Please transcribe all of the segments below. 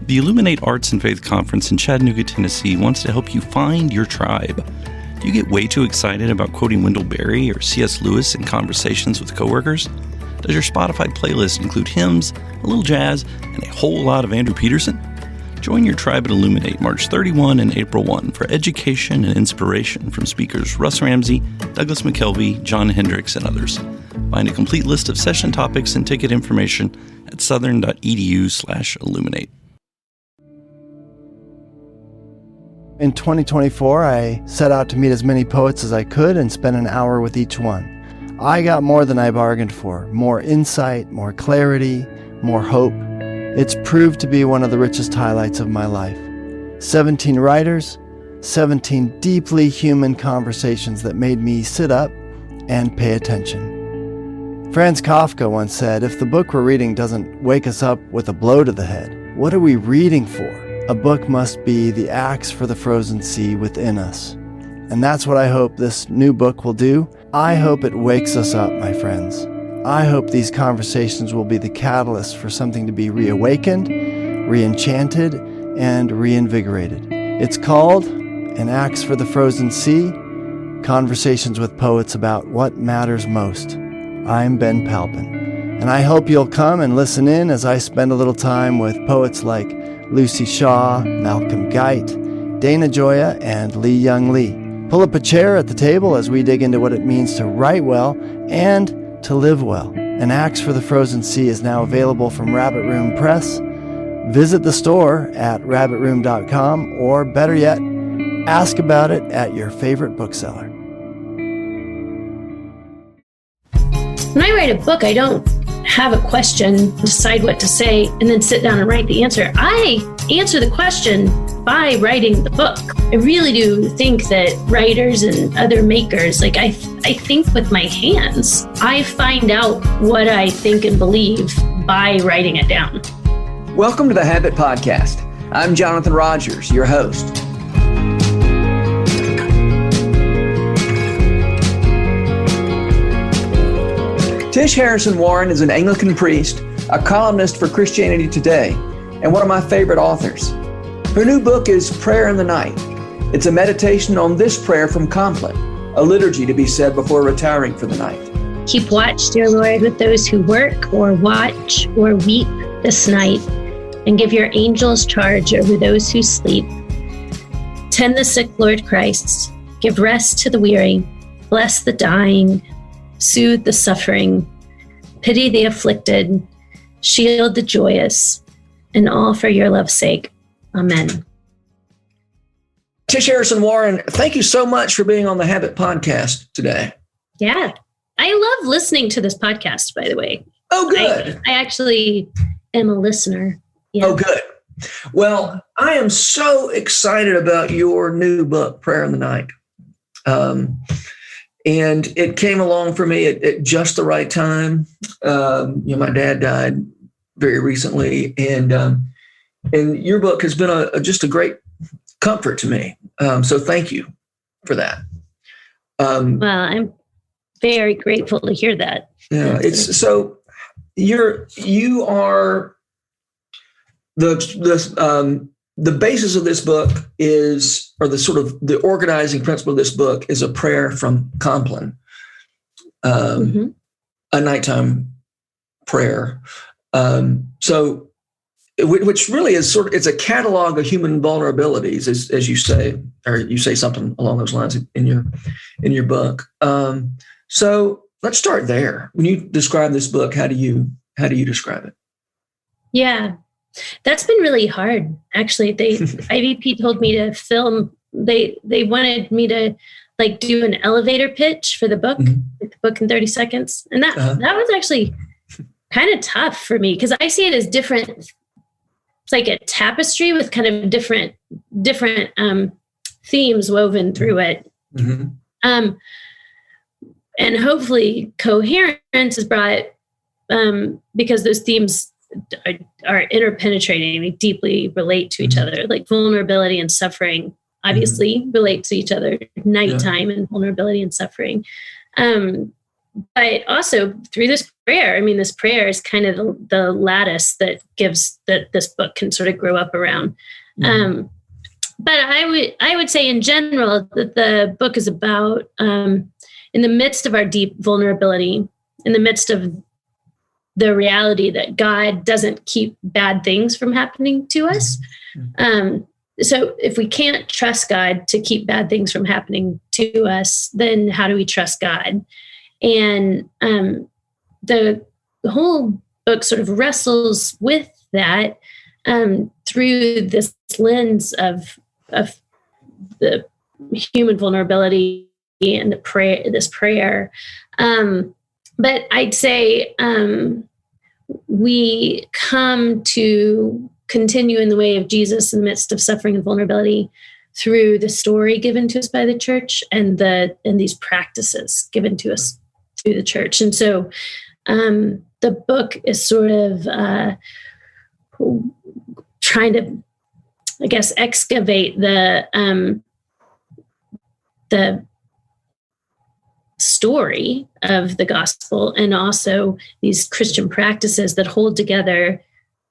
The Illuminate Arts and Faith Conference in Chattanooga, Tennessee wants to help you find your tribe. Do you get way too excited about quoting Wendell Berry or C.S. Lewis in conversations with coworkers? Does your Spotify playlist include hymns, a little jazz, and a whole lot of Andrew Peterson? Join your tribe at Illuminate March 31 and April 1 for education and inspiration from speakers Russ Ramsey, Douglas McKelvey, John Hendricks, and others. Find a complete list of session topics and ticket information at southern.edu/illuminate. In 2024, I set out to meet as many poets as I could and spend an hour with each one. I got more than I bargained for, more insight, more clarity, more hope. It's proved to be one of the richest highlights of my life. 17 writers, 17 deeply human conversations that made me sit up and pay attention. Franz Kafka once said, if the book we're reading doesn't wake us up with a blow to the head, what are we reading for? A book must be the axe for the frozen sea within us. And that's what I hope this new book will do. I hope it wakes us up, my friends. I hope these conversations will be the catalyst for something to be reawakened, re-enchanted, and reinvigorated. It's called An Axe for the Frozen Sea, Conversations with Poets About What Matters Most. I'm Ben Palpin, and I hope you'll come and listen in as I spend a little time with poets like Lucy Shaw, Malcolm Guite, Dana Gioia, and Lee Young Lee. Pull up a chair at the table as we dig into what it means to write well and to live well. An Axe for the Frozen Sea is now available from Rabbit Room Press. Visit the store at rabbitroom.com, or better yet, ask about it at your favorite bookseller. When I write a book, I don't have a question, decide what to say, and then sit down and write the answer. I answer the question by writing the book. I really do think that writers and other makers, I think with my hands. I find out what I think and believe by writing it down. Welcome to the Habit Podcast. I'm Jonathan Rogers, your host. Tish Harrison Warren is an Anglican priest, a columnist for Christianity Today, and one of my favorite authors. Her new book is Prayer in the Night. It's a meditation on this prayer from Compline, a liturgy to be said before retiring for the night. Keep watch, dear Lord, with those who work or watch or weep this night, and give your angels charge over those who sleep. Tend the sick, Lord Christ. Give rest to the weary. Bless the dying. Soothe the suffering, pity the afflicted, shield the joyous, and all for your love's sake. Amen. Tish Harrison Warren, thank you so much for being on the Habit Podcast today. Yeah. I love listening to this podcast, by the way. Oh, good. I actually am a listener. Yeah. Oh, good. Well, I am so excited about your new book, Prayer in the Night. And it came along for me at just the right time. My dad died very recently, and your book has been just a great comfort to me. So thank you for that. Well, I'm very grateful to hear that. Yeah, it's so you are the basis of this book is, or the organizing principle of this book is a prayer from Compline, a nighttime prayer. So, which really is it's a catalog of human vulnerabilities, as you say, or you say something along those lines in your book. So let's start there. When you describe this book, how do you describe it? Yeah. That's been really hard, actually. IVP told me to film. They wanted me to do an elevator pitch for the book, the book in 30 seconds. And that was actually kind of tough for me because I see it as different. It's like a tapestry with kind of different themes woven through it. Mm-hmm. And hopefully coherence is brought because those themes are interpenetrating. They deeply relate to each other, like vulnerability and suffering obviously relate to each other, nighttime and vulnerability and suffering. but also through this prayer. I mean, this prayer is kind of the lattice that this book can sort of grow up around. Mm-hmm. But I would say in general that the book is about, in the midst of our deep vulnerability, in the midst of the reality that God doesn't keep bad things from happening to us. So if we can't trust God to keep bad things from happening to us, then how do we trust God? And the whole book sort of wrestles with that through this lens of the human vulnerability and this prayer. But I'd say we come to continue in the way of Jesus in the midst of suffering and vulnerability through the story given to us by the church and these practices given to us through the church. And so the book is sort of trying to, I guess, excavate the story of the gospel and also these Christian practices that hold together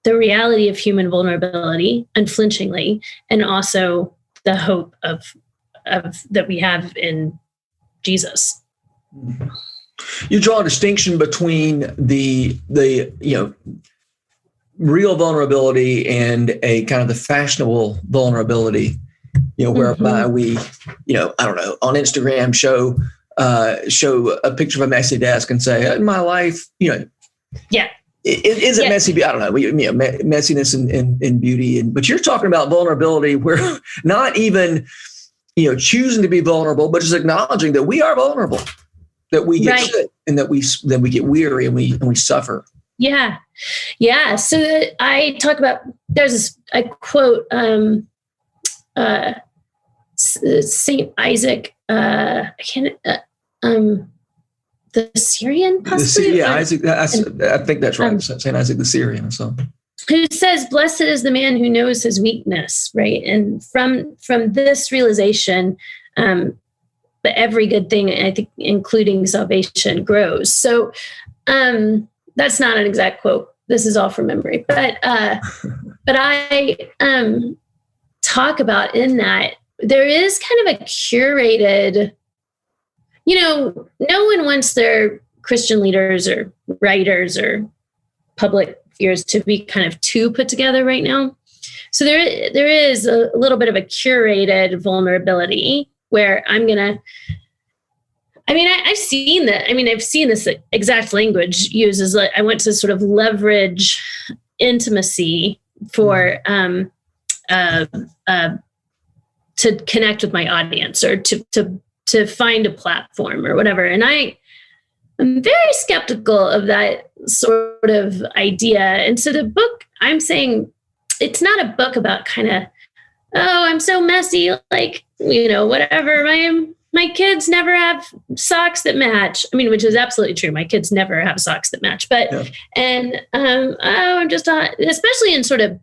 the reality of human vulnerability unflinchingly, and also the hope of that we have in Jesus. You draw a distinction between the real vulnerability and a kind of the fashionable vulnerability, whereby we, I don't know, on Instagram show a picture of a messy desk and say, in my life, yeah. It isn't messy. I don't know, messiness and beauty. But you're talking about vulnerability where not even, choosing to be vulnerable, but just acknowledging that we are vulnerable, that we get sick and that we get weary and we suffer. Yeah. Yeah. So I talk about, I quote Saint Isaac, the Syrian, possibly? Isaac. I think that's right. Saint Isaac the Syrian. So, who says, "Blessed is the man who knows his weakness," right? And from this realization, but every good thing, I think, including salvation, grows. So, that's not an exact quote. This is all from memory, but I talk about in that there is kind of a curated. No one wants their Christian leaders or writers or public figures to be kind of too put together right now. So there is a little bit of a curated vulnerability where I've seen that. I've seen this exact language used as I want to sort of leverage intimacy for to connect with my audience or to find a platform or whatever. And I'm very skeptical of that sort of idea. And so the book, I'm saying it's not a book about kind of, I'm so messy, whatever. My kids never have socks that match. Which is absolutely true. My kids never have socks that match. But, I'm just, especially in sort of,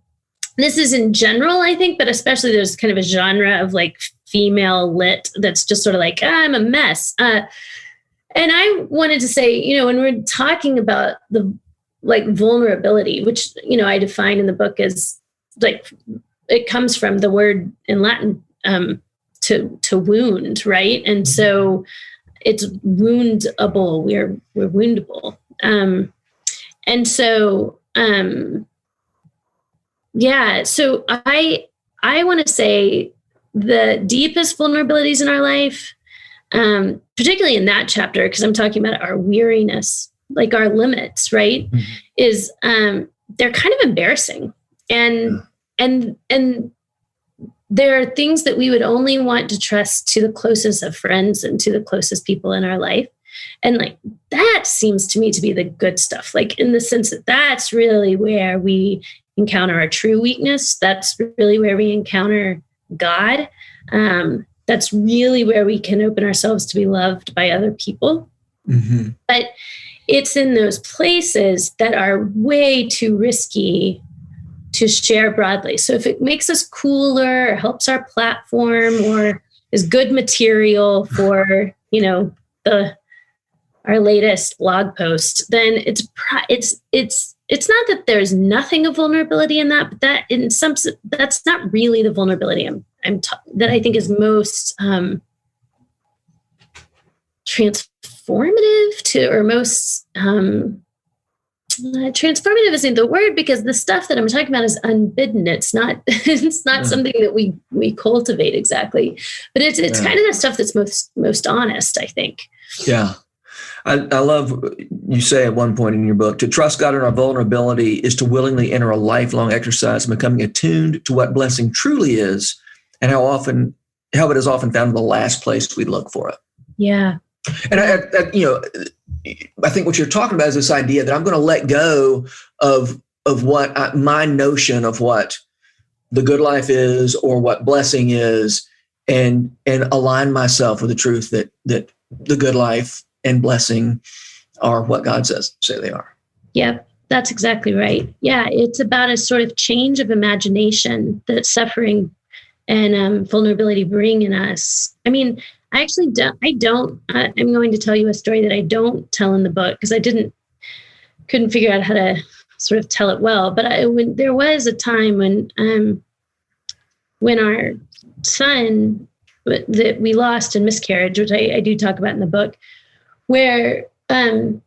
this is in general, I think, but especially there's kind of a genre of female lit that's just sort of I'm a mess. And I wanted to say, when we're talking about the vulnerability, which, I define in the book as it comes from the word in Latin to wound, right? And so it's woundable. We're woundable. And so, so I want to say the deepest vulnerabilities in our life, particularly in that chapter, because I'm talking about our weariness, our limits, right? Mm-hmm. Is they're kind of embarrassing, and there are things that we would only want to trust to the closest of friends and to the closest people in our life, and that seems to me to be the good stuff. In the sense that that's really where we encounter our true weakness. That's really where we encounter God. That's really where we can open ourselves to be loved by other people. Mm-hmm. But it's in those places that are way too risky to share broadly. So if it makes us cooler or helps our platform or is good material for, the our latest blog post, then it's not that there's nothing of vulnerability in that, but that's not really the vulnerability that I think is most transformative or most transformative isn't the word, because the stuff that I'm talking about is unbidden. It's not something that we cultivate exactly, but it's kind of the stuff that's most honest, I think. Yeah. I love you say at one point in your book, to trust God in our vulnerability is to willingly enter a lifelong exercise in becoming attuned to what blessing truly is and how it is often found in the last place we look for it. Yeah. And I think what you're talking about is this idea that I'm going to let go of what my notion of what the good life is or what blessing is, and align myself with the truth that the good life and blessing are what God says say they are. Yep, that's exactly right. Yeah, it's about a sort of change of imagination that suffering and vulnerability bring in us. I mean, I actually don't. I'm going to tell you a story that I don't tell in the book because I couldn't figure out how to sort of tell it well. But when there was a time when our son that we lost in miscarriage, which I do talk about in the book, where we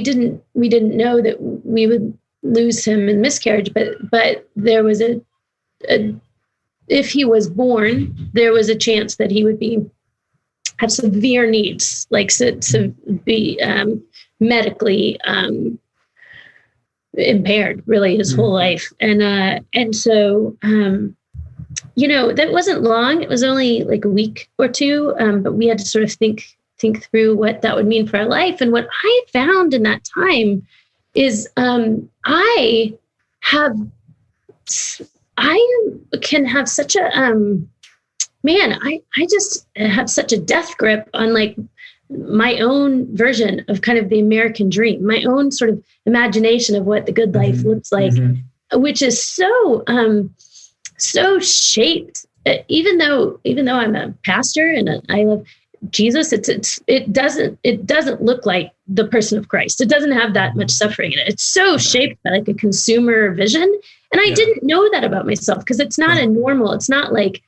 didn't know that we would lose him in miscarriage, but there was if he was born, there was a chance that he would have severe needs, like to be medically impaired, really his whole life, and so that wasn't long. It was only like a week or two, but we had to sort of think through what that would mean for our life. And what I found in that time is I can have such a I just have such a death grip on like my own version of kind of the American dream, my own sort of imagination of what the good life looks like, which is so shaped. Even though I'm a pastor and I love Jesus, it doesn't look like the person of Christ. It doesn't have that much suffering in it. It's so shaped by like a consumer vision. And I didn't know that about myself because it's not a normal. It's not like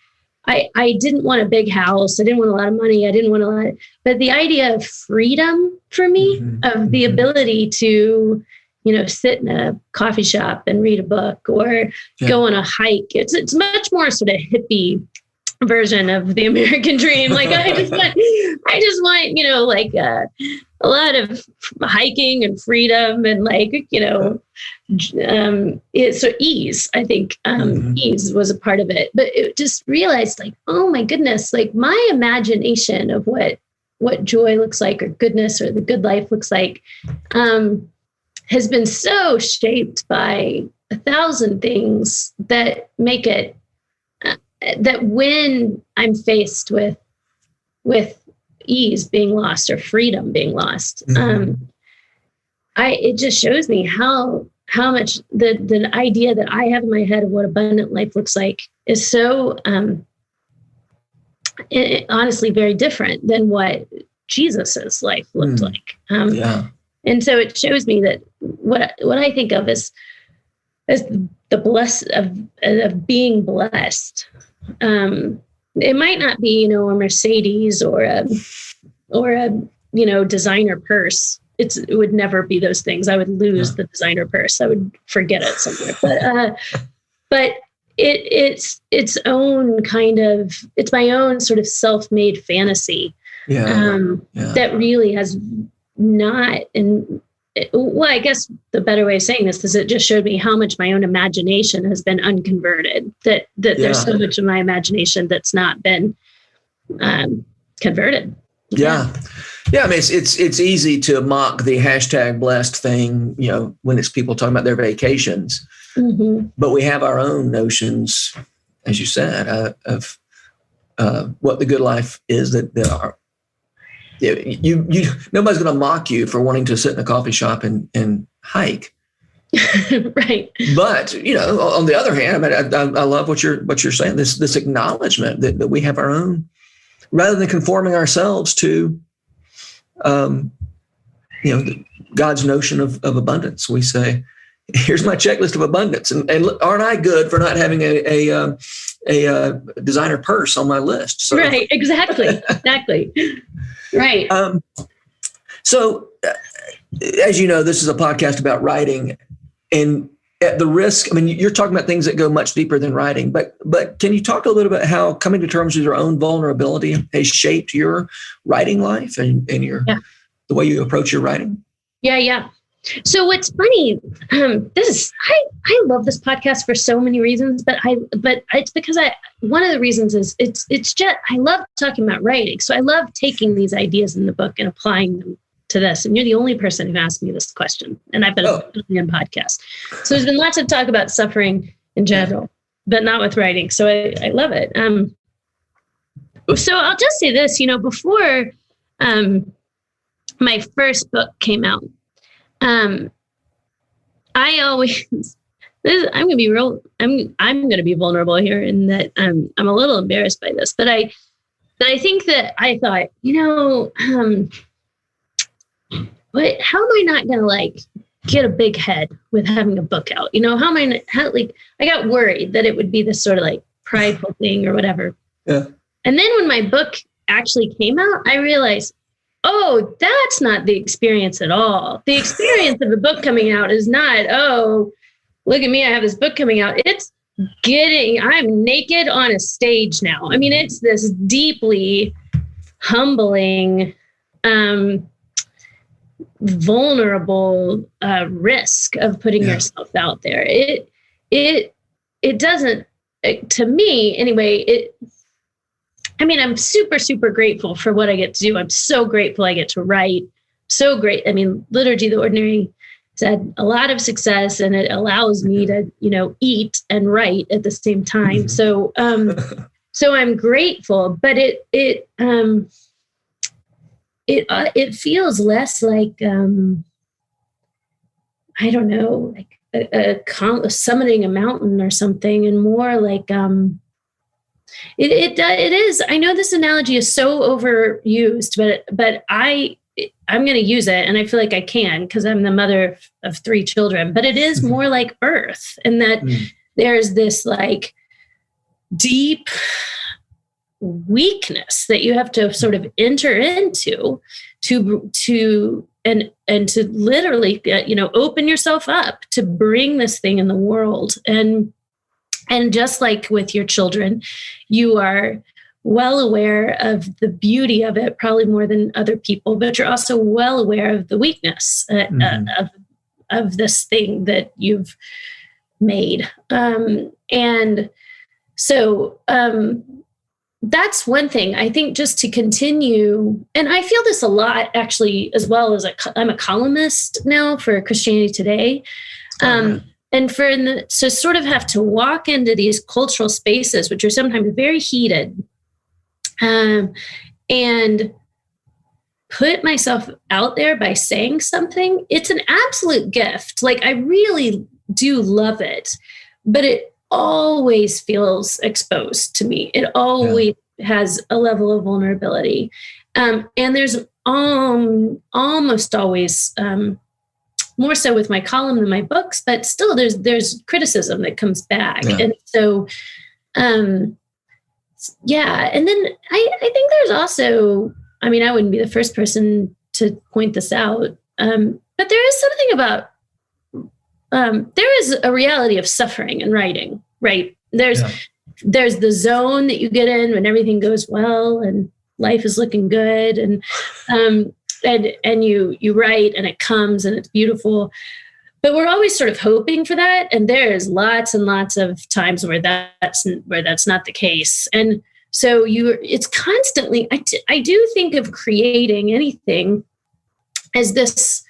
I didn't want a big house. I didn't want a lot of money. I didn't want a lot. But the idea of freedom for me, of the ability to, sit in a coffee shop and read a book or go on a hike. It's much more sort of hippie version of the American dream. Like I just want, a lot of hiking and freedom and so ease. I think ease was a part of it, but it just realized like, oh my goodness, like my imagination of what joy looks like or goodness or the good life looks like, has been so shaped by 1,000 things that make it that when I'm faced with ease being lost or freedom being lost, it just shows me how much the idea that I have in my head of what abundant life looks like is so honestly very different than what Jesus's life looked like. And so it shows me that what I think of as the blessed of being blessed. It might not be, a Mercedes or a designer purse. It would never be those things. I would lose the designer purse. I would forget it somewhere. But it's its own kind of, it's my own sort of self-made fantasy that really has not. And well, I guess the better way of saying this is it just showed me how much my own imagination has been unconverted, that there's so much of my imagination that's not been converted. Yeah. I mean, it's easy to mock the hashtag blessed thing, when it's people talking about their vacations, but we have our own notions, as you said, of what the good life is that are. You nobody's going to mock you for wanting to sit in a coffee shop and hike, right? But on the other hand, I mean, I love what you're saying. This acknowledgement that we have our own, rather than conforming ourselves to God's notion of abundance. We say, here's my checklist of abundance. And aren't I good for not having a designer purse on my list? So. Right. Exactly. Right. So as you know, this is a podcast about writing, and at the risk, you're talking about things that go much deeper than writing, but can you talk a little bit about how coming to terms with your own vulnerability has shaped your writing life and the way you approach your writing? Yeah. So what's funny, I love this podcast for so many reasons, but it's because one of the reasons is it's just, I love talking about writing. So I love taking these ideas in the book and applying them to this. And you're the only person who asked me this question. And I've been on podcast. So there's been lots of talk about suffering in general, but not with writing. So I love it. So I'll just say this, before my first book came out, I always, I'm going to be vulnerable here in that I'm a little embarrassed by this, but I think that I thought, but how am I not going to get a big head with having a book out? I got worried that it would be this sort of prideful thing or whatever. Yeah. And then when my book actually came out, I realized, oh, that's not the experience at all. The experience of a book coming out is not, oh, look at me, I have this book coming out. It's I'm naked on a stage now. It's this deeply humbling, vulnerable risk of putting yourself out there. It doesn't, to me anyway, I'm super, super grateful for what I get to do. I'm so grateful I get to write. So great. Liturgy, the Ordinary, has had a lot of success, and it allows me to, eat and write at the same time. So, so I'm grateful, but it feels less like, I don't know, like a summiting a mountain or something, and more like, it is. I know this analogy is so overused, but I'm going to use it, and I feel like I can because I'm the mother of 3 children. But it is more like birth, and that there's this deep weakness that you have to sort of enter into to literally open yourself up to bring this thing in the world. And just like with your children, you are well aware of the beauty of it, probably more than other people, but you're also well aware of the weakness of this thing that you've made. And so that's one thing. I think just to continue, and I feel this a lot actually, as well as I'm a columnist now for Christianity Today. And so sort of have to walk into these cultural spaces, which are sometimes very heated, and put myself out there by saying something. It's an absolute gift. I really do love it, but it always feels exposed to me. It always has a level of vulnerability. And there's almost always, more so with my column than my books, but still there's criticism that comes back. Yeah. And so, And then I think there's also, I wouldn't be the first person to point this out, but there is something about, there is a reality of suffering in writing, right? There's the zone that you get in when everything goes well and life is looking good, and you write and it comes and it's beautiful, but we're always sort of hoping for that. And there's lots and lots of times where that's not the case. And so it's constantly, I do think of creating anything as this,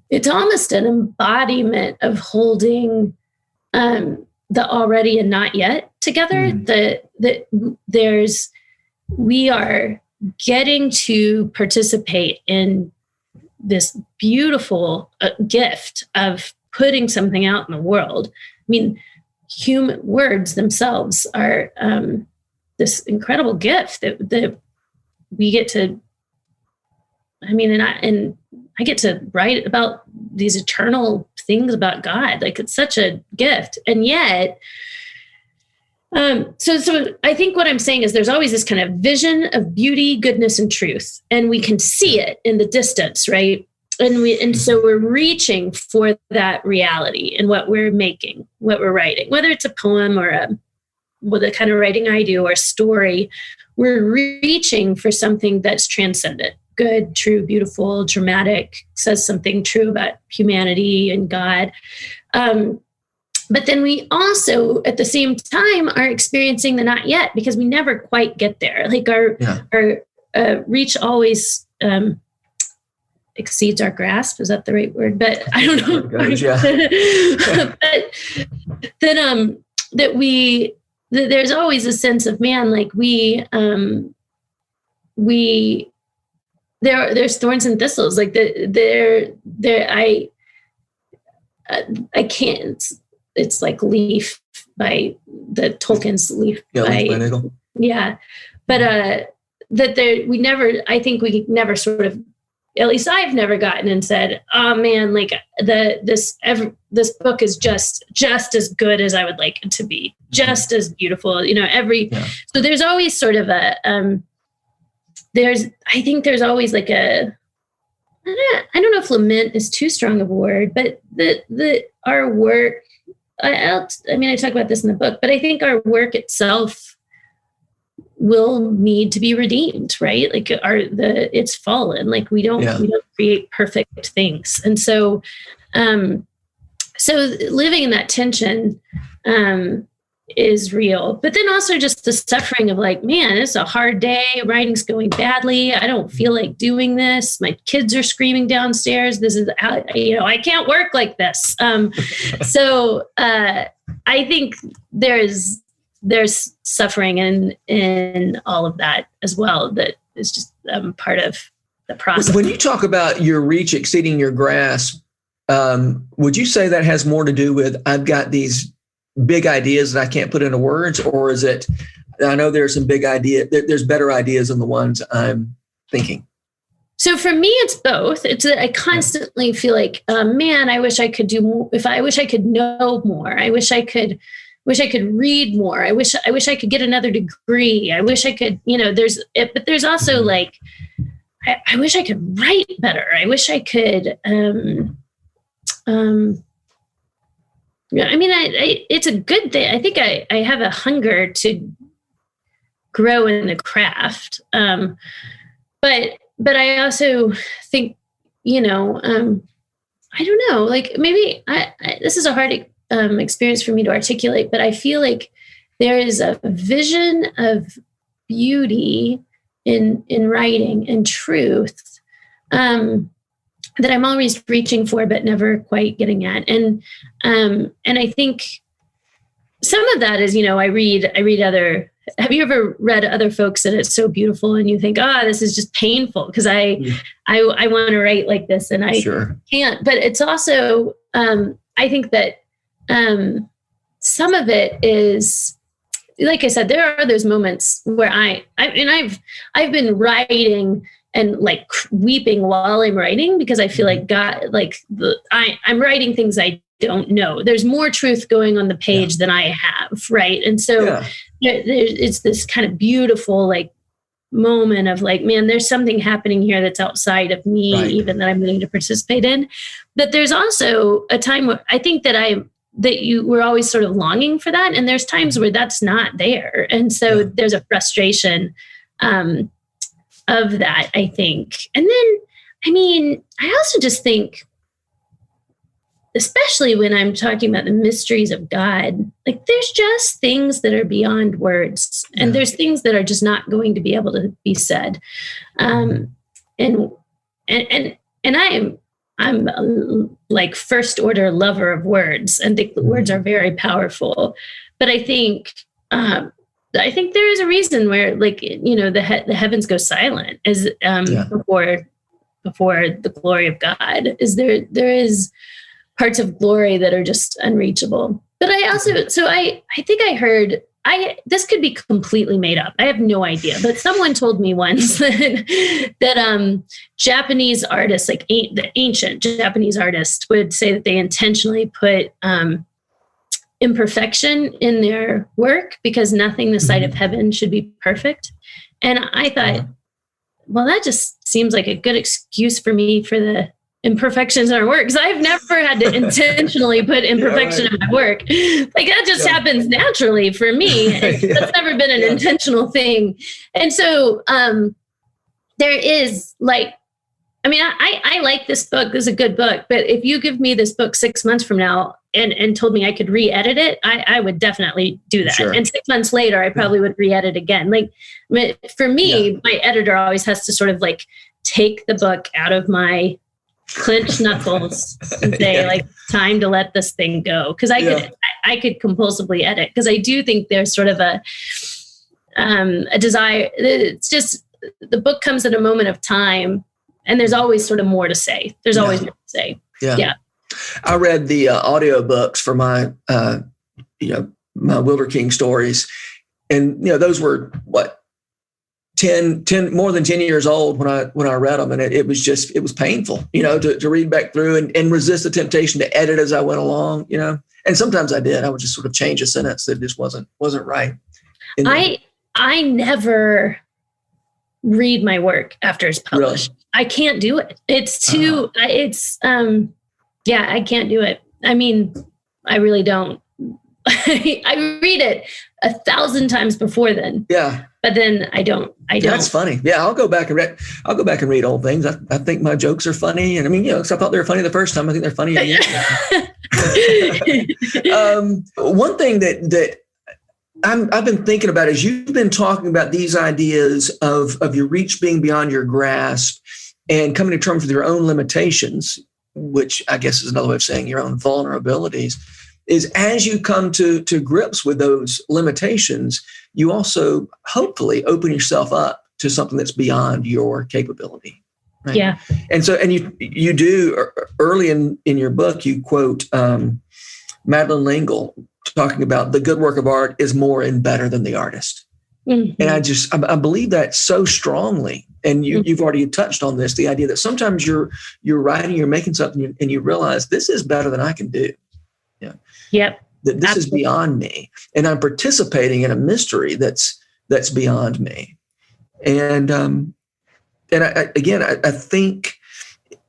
it's almost an embodiment of holding the already and not yet together. We are getting to participate in this beautiful gift of putting something out in the world. Human words themselves are this incredible gift that we get to and I get to write about these eternal things about God. Like, it's such a gift. And yet, so I think what I'm saying is there's always this kind of vision of beauty, goodness, and truth. And we can see it in the distance, right? And so we're reaching for that reality in what we're making, what we're writing, whether it's a poem or the kind of writing I do, or a story. We're reaching for something that's transcendent, good, true, beautiful, dramatic, says something true about humanity and God. But then we also, at the same time, are experiencing the not yet, because we never quite get there. Like our reach always exceeds our grasp. Is that the right word? But I don't know. But then there's always a sense of, man, like there's thorns and thistles. Like I can't. It's like Leaf by the Tolkien's Leaf. Yeah, Leaf by Nagel. Yeah, but I think we never sort of, at least I've never gotten and said, oh man, like this book is just as good as I would like it to be, just as beautiful, so there's always sort of I think there's always like I don't know if lament is too strong of a word, but our work, I talk about this in the book, but I think our work itself will need to be redeemed, right? Like it's fallen. Like we don't create perfect things. And so living in that tension is real, but then also just the suffering of like, man, it's a hard day. Writing's going badly. I don't feel like doing this. My kids are screaming downstairs. This is how, I can't work like this. So I think there's suffering in all of that as well. That is just part of the process. When you talk about your reach exceeding your grasp, would you say that has more to do with, I've got these big ideas that I can't put into words, or is it, I know there's some big idea, there's better ideas than the ones I'm thinking? So for me, it's both. It's that I constantly feel like, man, I wish I could do more. I wish I could know more. I wish I could read more. I wish I could get another degree. I wish I could, but there's also like, I wish I could write better. I wish I could, it's a good thing. I think I have a hunger to grow in the craft. But I also think, I don't know, like maybe this is a hard experience for me to articulate, but I feel like there is a vision of beauty in writing and truth that I'm always reaching for, but never quite getting at. And I think some of that is, I read other. Have you ever read other folks and it's so beautiful and you think, this is just painful because I want to write like this and I can't. But it's also, I think that some of it is, like I said, there are those moments where I've been writing and like weeping while I'm writing because I feel like God, like I'm writing things I don't know. There's more truth going on the page than I have, right? And so it's this kind of beautiful like moment of like, man, there's something happening here that's outside of me, even that I'm willing to participate in. But there's also a time where I think that we're always sort of longing for that, and there's times where that's not there, and so there's a frustration of that, I think. And then, I also just think, especially when I'm talking about the mysteries of God, like there's just things that are beyond words, and there's things that are just not going to be able to be said. And I'm a, like first order lover of words, and think the words are very powerful. But I think there is a reason where, like, the heavens go silent as before the glory of God. Is there is parts of glory that are just unreachable. But I also, I think I heard this could be completely made up. I have no idea, but someone told me once that Japanese artists, like the ancient Japanese artists, would say that they intentionally put imperfection in their work because nothing this side of heaven should be perfect. And I thought, well, that just seems like a good excuse for me for the imperfections in our work, because I've never had to intentionally put imperfection in my work. Like that just happens naturally for me. That's never been an intentional thing. And so there is like, I mean, I like this book. This is a good book. But if you give me this book 6 months from now and told me I could re-edit it, I would definitely do that. Sure. And 6 months later, I probably would re-edit again. Like for me, my editor always has to sort of like take the book out of my clench knuckles and say like, time to let this thing go. Cause I could compulsively edit. Cause I do think there's sort of a desire. It's just, the book comes at a moment of time and there's always sort of more to say. There's always more to say. Yeah. I read the audiobooks for my, my Wilder King stories. And, those were more than 10 years old when I read them. And it was painful, to read back through and resist the temptation to edit as I went along, and sometimes I did. I would just sort of change a sentence that just wasn't right. I never read my work after it's published. Really? I can't do it. It's too, I can't do it. I mean, I really don't. I read it 1,000 times before then. Yeah. But then I don't. That's funny. Yeah, I'll go back and read old things. I think my jokes are funny, and I mean, because I thought they were funny the first time. I think they're funny again. One thing that I've been thinking about is you've been talking about these ideas of your reach being beyond your grasp and coming to terms with your own limitations, which I guess is another way of saying your own vulnerabilities. Is as you come to grips with those limitations, you also hopefully open yourself up to something that's beyond your capability. Right? Yeah. And you do early in your book, you quote Madeleine L'Engle talking about the good work of art is more and better than the artist. Mm-hmm. And I believe that so strongly. And you've already touched on this, the idea that sometimes you're writing, you're making something and you realize this is better than I can do. Yeah. Yep. That this is beyond me, and I'm participating in a mystery that's beyond me. And I think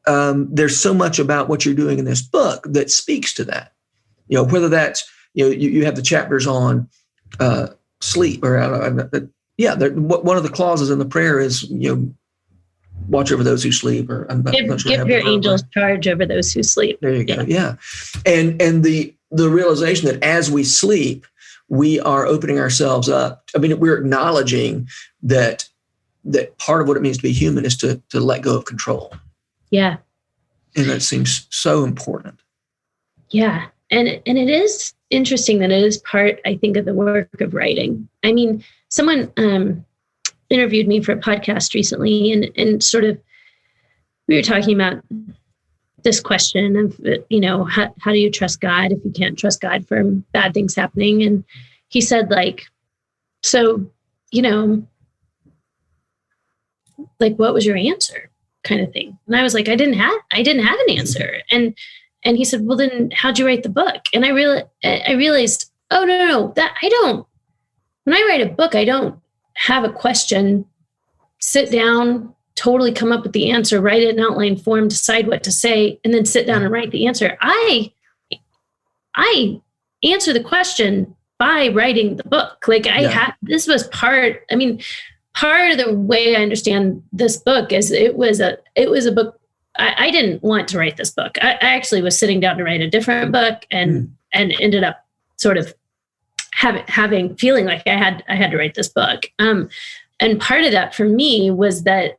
there's so much about what you're doing in this book that speaks to that. Whether that's you have the chapters on sleep, or one of the clauses in the prayer is watch over those who sleep, or give your angels charge over those who sleep. There you go. Yeah. And the realization that as we sleep, we are opening ourselves up. I mean, we're acknowledging that part of what it means to be human is to let go of control. Yeah. And that seems so important. Yeah. And it is interesting that it is part, I think, of the work of writing. I mean, someone interviewed me for a podcast recently and sort of, we were talking about this question of, how do you trust God if you can't trust God for bad things happening? And he said, like, so, like, what was your answer kind of thing? And I was like, I didn't have an answer. And he said, well, then how'd you write the book? And I realized, oh, no, that when I write a book, I don't have a question, sit down, totally come up with the answer, write it in outline form, decide what to say, and then sit down and write the answer. I answer the question by writing the book. Like this was part of the way I understand this book is it was a book. I didn't want to write this book. I actually was sitting down to write a different book and ended up sort of feeling like I had to write this book. And part of that for me was that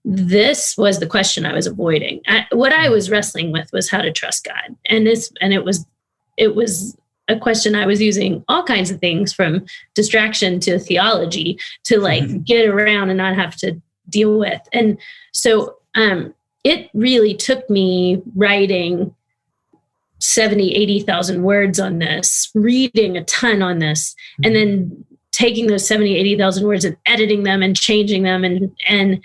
this was the question I was avoiding. What I was wrestling with was how to trust God, and it was a question I was using all kinds of things from distraction to theology to like get around and not have to deal with. And so it really took me writing 70, 80,000 words on this, reading a ton on this, and then taking those 70, 80,000 words and editing them and changing them and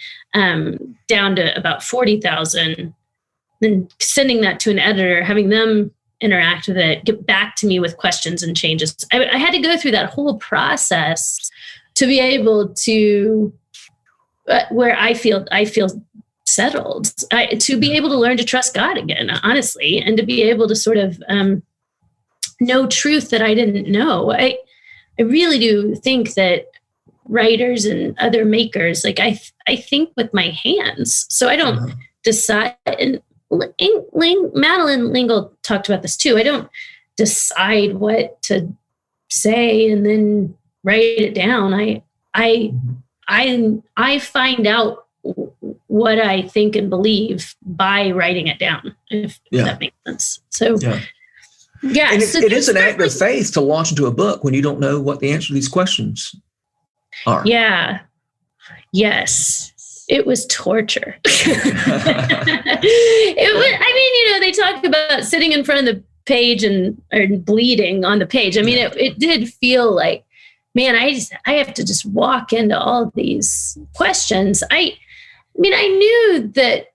down to about 40,000, then sending that to an editor, having them interact with it, get back to me with questions and changes. I had to go through that whole process to be able to, where I feel settled, to be able to learn to trust God again, honestly, and to be able to sort of know truth that I didn't know. I really do think that writers and other makers, like I think with my hands, so I don't decide. And Madeline Lingle talked about this too. I don't decide what to say and then write it down. I find out what I think and believe by writing it down, if that makes sense. So, and it is an act of faith to launch into a book when you don't know what the answer to these questions are. Yeah. Yes. It was torture. They talk about sitting in front of the page or bleeding on the page. I mean, it did feel like, man, I have to just walk into all these questions. I knew that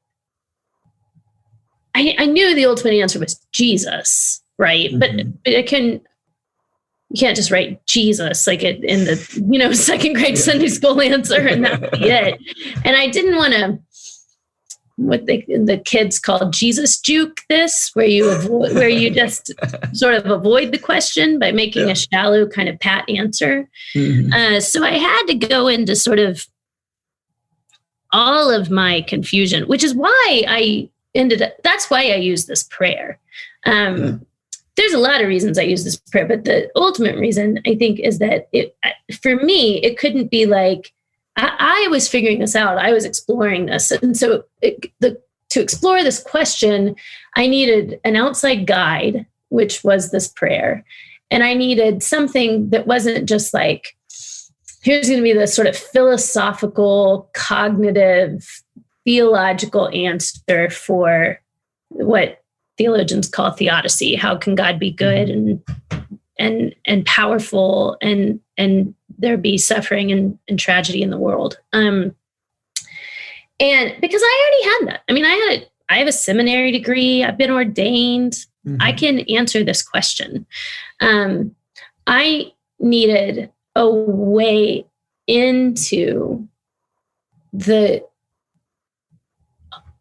I knew the ultimate answer was Jesus, right? Mm-hmm. But you can't just write Jesus like it in the second grade Sunday school answer and that would be it. And I didn't want to what the kids call Jesus juke this, where you just sort of avoid the question by making a shallow kind of pat answer. Mm-hmm. So I had to go into sort of all of my confusion, which is why that's why I use this prayer. There's a lot of reasons I use this prayer, but the ultimate reason I think is that for me, it couldn't be like, I was figuring this out. I was exploring this. And so to explore this question, I needed an outside guide, which was this prayer. And I needed something that wasn't just like, here's going to be the sort of philosophical, cognitive, theological answer for what theologians call theodicy. How can God be good and powerful and there be suffering and tragedy in the world? And because I already had that. I mean, I have a seminary degree. I've been ordained. Mm-hmm. I can answer this question. I needed a way into the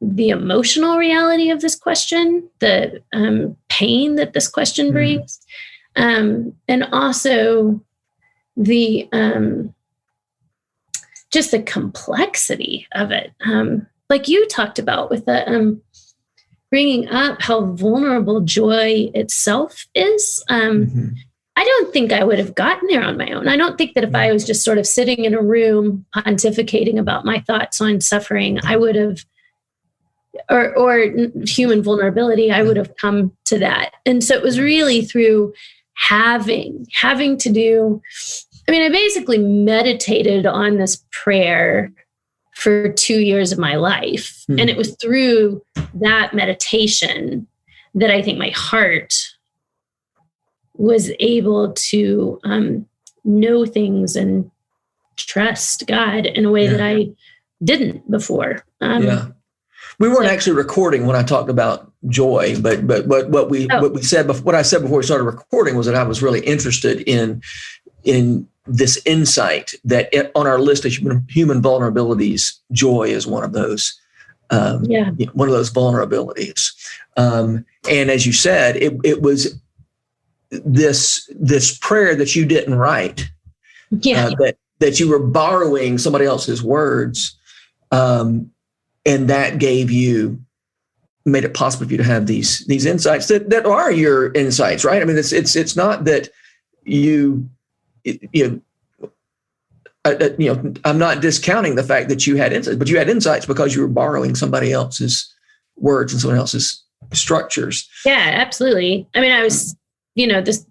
emotional reality of this question, the pain that this question brings, and also the just the complexity of it. Like you talked about with the bringing up how vulnerable joy itself is. I don't think I would have gotten there on my own. I don't think that if I was just sort of sitting in a room pontificating about my thoughts on suffering, I would have, or human vulnerability, I would have come to that. And so it was really through having to do, I basically meditated on this prayer for 2 years of my life. And it was through that meditation that I think my heart was able to know things and trust God in a way that I didn't before. We weren't actually recording when I talked about joy, but what I said before we started recording was that I was really interested in this insight that on our list of human vulnerabilities, joy is one of those. One of those vulnerabilities. And as you said, it was this prayer that you didn't write, that you were borrowing somebody else's words, and that made it possible for you to have these insights that are your insights, right? I mean, it's not that I'm not discounting the fact that you had insights, but you had insights because you were borrowing somebody else's words and someone else's structures. Yeah, absolutely. I mean, I was, this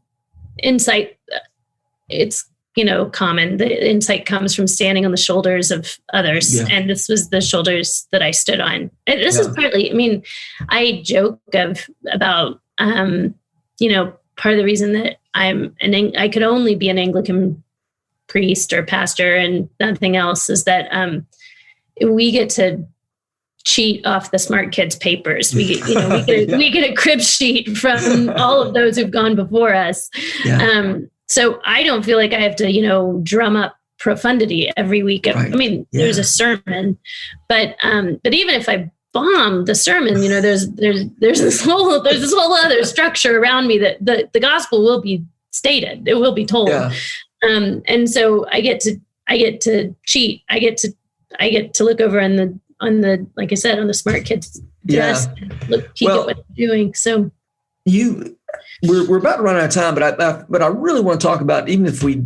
insight, it's, common. The insight comes from standing on the shoulders of others. Yeah. And this was the shoulders that I stood on. And this is partly, I joke about part of the reason that I could only be an Anglican priest or pastor and nothing else is that we get to cheat off the smart kids papers. We get a crib sheet from all of those who've gone before us. Yeah. So I don't feel like I have to, drum up profundity every week. Right. I mean, there's a sermon, but even if I bomb the sermon, there's this whole other structure around me that the gospel will be stated. It will be told. Yeah. And so I get to cheat. I get to look over on the like I said, on the smart kids desk, peek at what they're doing. So we're about to run out of time, but I really want to talk about, even if we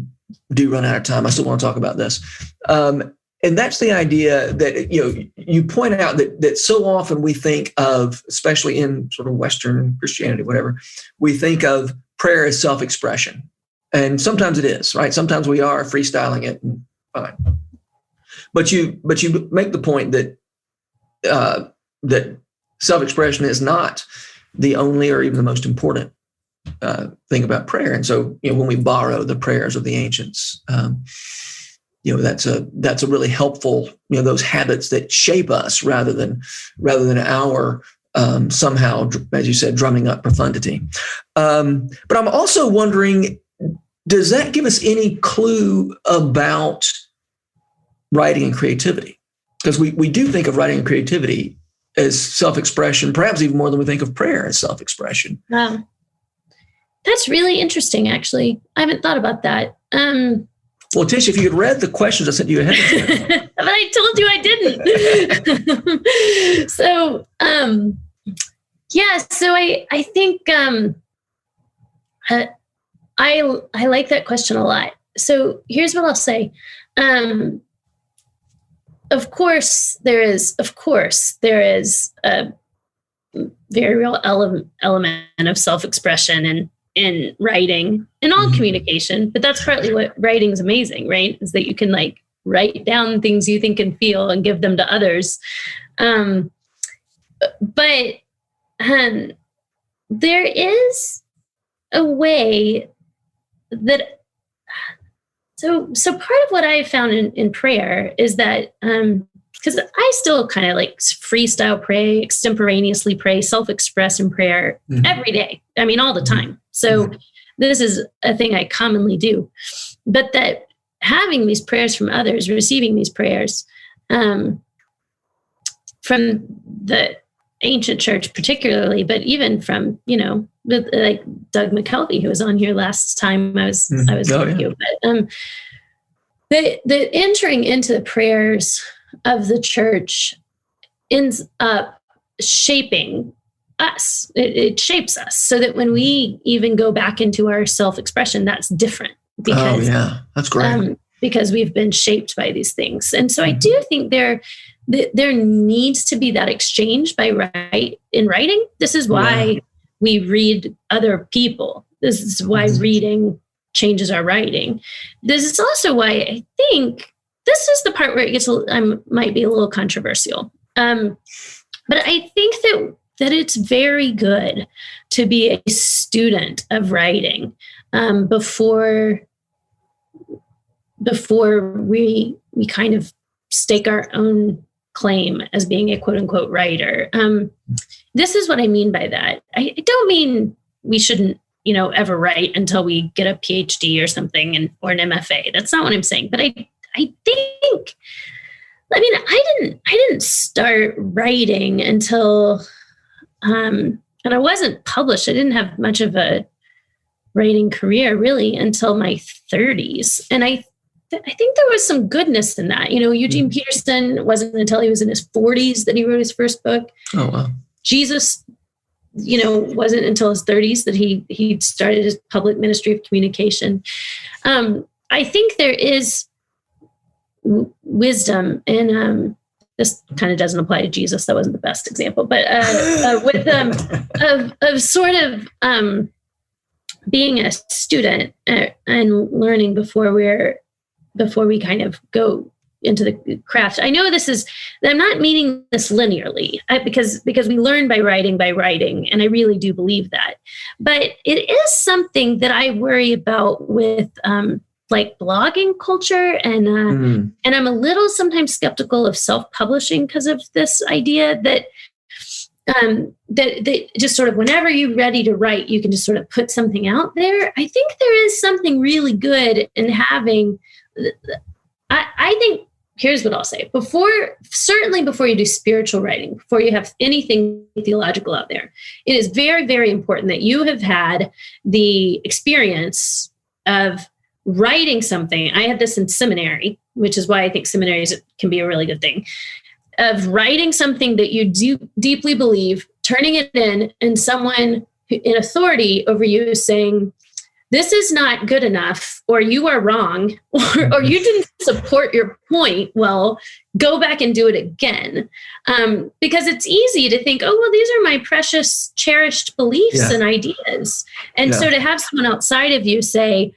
do run out of time, I still want to talk about this. And that's the idea that, you point out that so often we think of, especially in sort of Western Christianity, whatever, we think of prayer as self-expression. And sometimes it is, right? Sometimes we are freestyling it, and fine. But you make the point that that self-expression is not the only or even the most important thing about prayer. And so, when we borrow the prayers of the ancients, that's a really helpful, those habits that shape us rather than our somehow, as you said, drumming up profundity. But I'm also wondering, does that give us any clue about writing and creativity? Because we do think of writing and creativity as self-expression, perhaps even more than we think of prayer as self-expression. Wow. That's really interesting, actually. I haven't thought about that. Well, Tish, if you had read the questions I sent you ahead of time. But I told you I didn't. So, so I think I like that question a lot. So here's what I'll say. Of course, there is a very real element of self-expression in writing, in all communication, but that's partly what writing is amazing, right? Is that you can write down things you think and feel and give them to others. But there is a way that, so part of what I found in prayer is that, because I still kind of freestyle pray, extemporaneously pray, self-express in prayer every day. I mean, all the time. So this is a thing I commonly do. But that having these prayers from others, receiving these prayers from the ancient church particularly, but even from, like Doug McKelvey, who was on here last time I was with you. But the entering into the prayers of the church ends up shaping us. It shapes us so that when we even go back into our self-expression, that's different. Because, that's great. Because we've been shaped by these things. And so I do think there needs to be that exchange in writing. This is why we read other people. This is why reading changes our writing. This is also why I think this is the part where it gets might be a little controversial. But I think that it's very good to be a student of writing before we kind of stake our own claim as being a quote unquote writer. This is what I mean by that. I don't mean we shouldn't, ever write until we get a PhD or something or an MFA. That's not what I'm saying. But I think, I didn't start writing until, and I wasn't published. I didn't have much of a writing career really until my 30s. And I think there was some goodness in that. Eugene Peterson, it wasn't until he was in his 40s that he wrote his first book. Oh, wow. Jesus, wasn't until his 30s that he started his public ministry of communication. I think there is wisdom in, this kind of doesn't apply to Jesus. That wasn't the best example, but of sort of being a student and learning before we kind of go, the craft. I know I'm not meaning this linearly because we learn by writing, and I really do believe that. But it is something that I worry about with like blogging culture, and I'm a little sometimes skeptical of self-publishing because of this idea that that just sort of whenever you're ready to write, you can just sort of put something out there. I think there is something really good in having. I think here's what I'll say: before you do spiritual writing, before you have anything theological out there, it is very, very important that you have had the experience of writing something. I had this in seminary, which is why I think seminaries can be a really good thing, of writing something that you do deeply believe, turning it in, and someone in authority over you is saying, this is not good enough, or you are wrong, or you didn't support your point. Well, go back and do it again. Because it's easy to think, oh, well, these are my precious, cherished beliefs and ideas. And so to have someone outside of you say,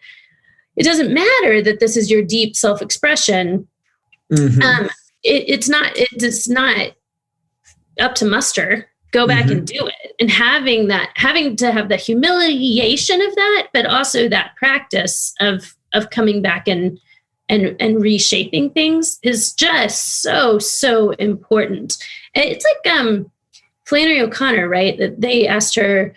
it doesn't matter that this is your deep self-expression. It's not up to muster. Go back and do it. And having to have the humiliation of that, but also that practice of coming back and reshaping things is just so important. And it's like Flannery O'Connor, right? That they asked her,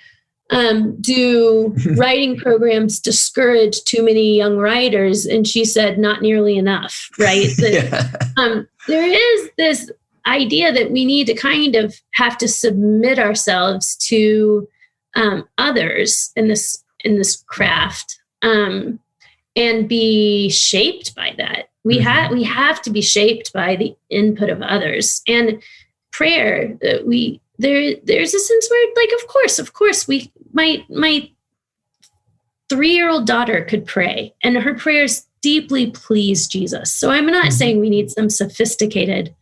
do writing programs discourage too many young writers? And she said, not nearly enough, right? That, there is this idea that we need to kind of have to submit ourselves to others in this craft and be shaped by that. We have to be shaped by the input of others. And prayer, there's a sense where, like, of course, my 3-year-old daughter could pray, and her prayers deeply please Jesus. So I'm not saying we need some sophisticated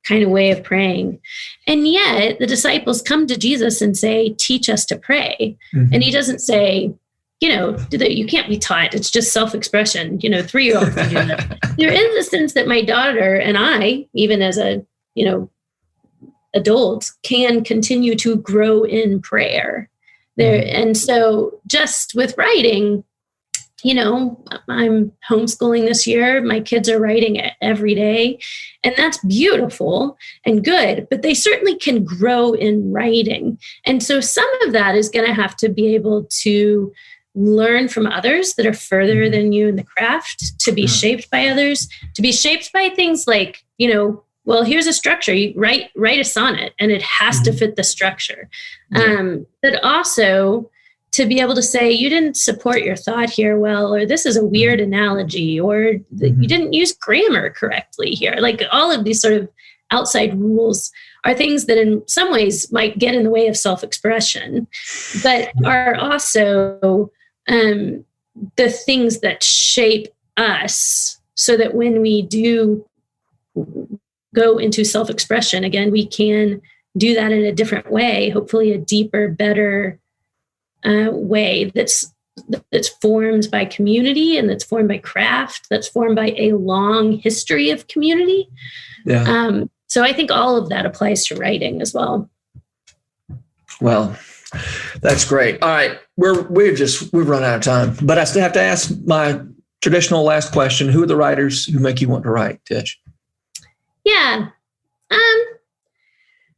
kind of way of praying. And yet the disciples come to Jesus and say, teach us to pray. And he doesn't say, you can't be taught. It's just self-expression. 3-year-olds can do that. There is a sense that my daughter and I, even as a, adult, can continue to grow in prayer there. And so just with writing, I'm homeschooling this year. My kids are writing every day, and that's beautiful and good, but they certainly can grow in writing. And so some of that is going to have to be able to learn from others that are further than you in the craft, to be shaped by others, to be shaped by things like, well, here's a structure. You write a sonnet, and it has to fit the structure. But also to be able to say, you didn't support your thought here well, or this is a weird analogy, or you didn't use grammar correctly here. Like, all of these sort of outside rules are things that in some ways might get in the way of self-expression, but are also the things that shape us, so that when we do go into self-expression again, we can do that in a different way, hopefully a deeper, better way that's formed by community, and that's formed by craft, that's formed by a long history of community. So I think all of that applies to writing as well. Well, that's great. All right, we've run out of time, but I still have to ask my traditional last question: who are the writers who make you want to write, Tish? Yeah.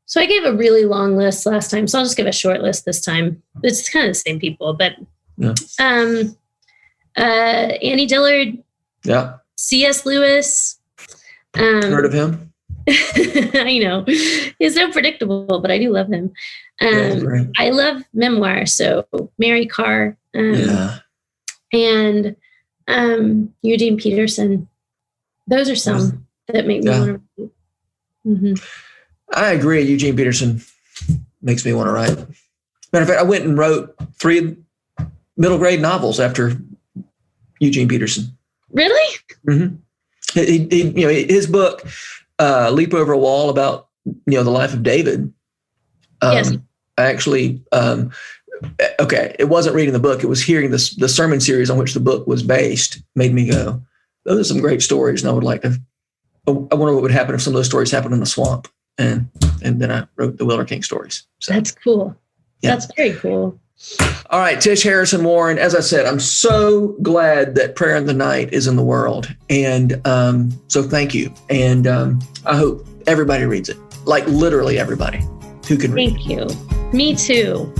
So I gave a really long list last time, so I'll just give a short list this time. It's kind of the same people, but Annie Dillard, C.S. Lewis. Heard of him? I know. He's so predictable, but I do love him. I love memoir, so Mary Carr and Eugene Peterson. Those are some that make me want to read. I agree. Eugene Peterson makes me want to write. Matter of fact, I went and wrote 3 middle grade novels after Eugene Peterson. Really? His book, Leap Over a Wall, about the life of David. Yes. I actually, it wasn't reading the book; it was hearing the sermon series on which the book was based. Made me go, those are some great stories, and I would like to wonder what would happen if some of those stories happened in the swamp. And then I wrote the Wilder King stories. So, that's cool. Yeah. That's very cool. All right, Tish, Harrison, Warren, as I said, I'm so glad that Prayer in the Night is in the world. And so thank you. And I hope everybody reads it, like literally everybody who can read. Thank you. Me too.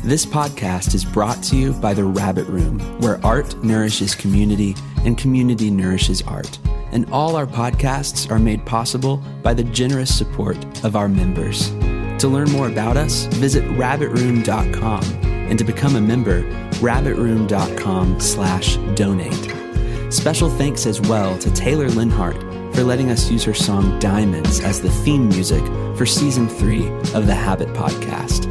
This podcast is brought to you by The Rabbit Room, where art nourishes community and community nourishes art. And all our podcasts are made possible by the generous support of our members. To learn more about us, visit rabbitroom.com, and to become a member, rabbitroom.com/donate. Special thanks as well to Taylor Linhart for letting us use her song Diamonds as the theme music for Season 3 of the Habit podcast.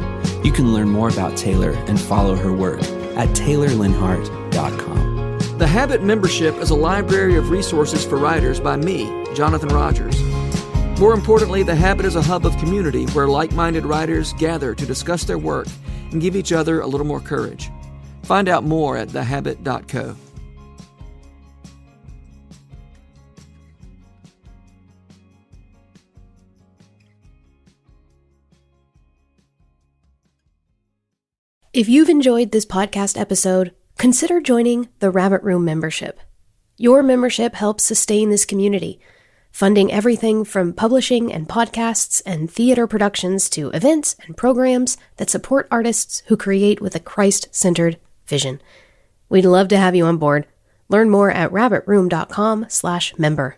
You can learn more about Taylor and follow her work at taylorlinhart.com. The Habit membership is a library of resources for writers by me, Jonathan Rogers. More importantly, The Habit is a hub of community where like-minded writers gather to discuss their work and give each other a little more courage. Find out more at thehabit.co. If you've enjoyed this podcast episode, consider joining the Rabbit Room membership. Your membership helps sustain this community, funding everything from publishing and podcasts and theater productions to events and programs that support artists who create with a Christ-centered vision. We'd love to have you on board. Learn more at rabbitroom.com/member.